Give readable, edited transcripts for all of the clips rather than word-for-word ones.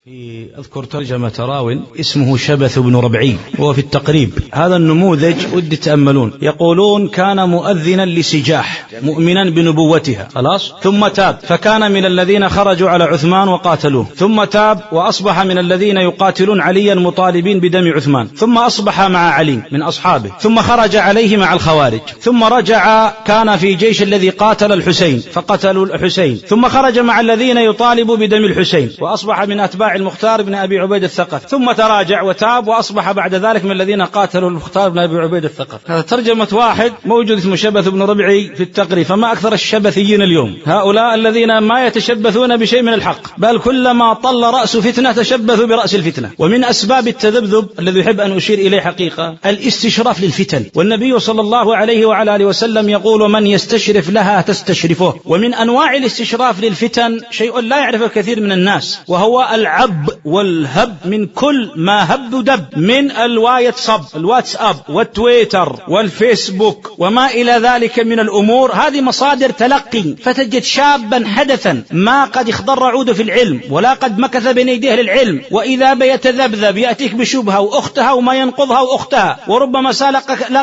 أذكر ترجمة راو اسمه شبث بن ربعي وهو في التقريب. هذا النموذج ودي تأملون. يقولون كان مؤذنا لسجاح مؤمنا بنبوتها خلاص، ثم تاب فكان من الذين خرجوا على عثمان وقاتلوه، ثم تاب وأصبح من الذين يقاتلون عليا مطالبين بدم عثمان، ثم أصبح مع علي من أصحابه، ثم خرج عليه مع الخوارج، ثم رجع كان في جيش الذي قاتل الحسين فقتلوا الحسين، ثم خرج مع الذين يطالبوا بدم الحسين وأصبح من أتباع المختار بن أبي عبيد الثقفي، ثم تراجع وتاب وأصبح بعد ذلك من الذين قاتلوا المختار بن أبي عبيد الثقفي. هذا ترجمة واحد موجود اسمه شبث بن ربعي في التقريب. فما أكثر الشبثيين اليوم، هؤلاء الذين ما يتشبثون بشيء من الحق، بل كلما طل رأس فتنة تشبثوا برأس الفتنة. ومن أسباب التذبذب الذي يحب أن أشير إليه حقيقة الاستشراف للفتن، والنبي صلى الله عليه وعلى آله وسلم يقول من يستشرف لها تستشرفه. ومن أنواع الاستشراف للفتن شيء لا يعرفه كثير من الناس، وهو العب والهب من كل ما هب ودب، من الواتساب والتويتر والفيسبوك وما إلى ذلك من الأمور. هذه مصادر تلقي، فتجد شابا حدثا ما قد اخضر عوده في العلم ولا قد مكث بين يديه للعلم، وإذا بيتذبذب يأتيك بشبهة وأختها وما ينقضها وأختها، وربما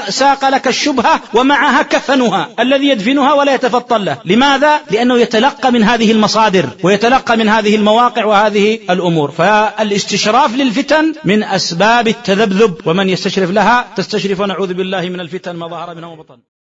ساق لك الشبهة ومعها كفنها الذي يدفنها ولا يتفطن له. لماذا؟ لأنه يتلقى من هذه المصادر ويتلقى من هذه المواقع وهذه الأمور. فالاستشراف للفتن من أسباب التذبذب، ومن يستشرف لها تستشرف، ونعوذ بالله من الفتن ما ظهر منها وبطن.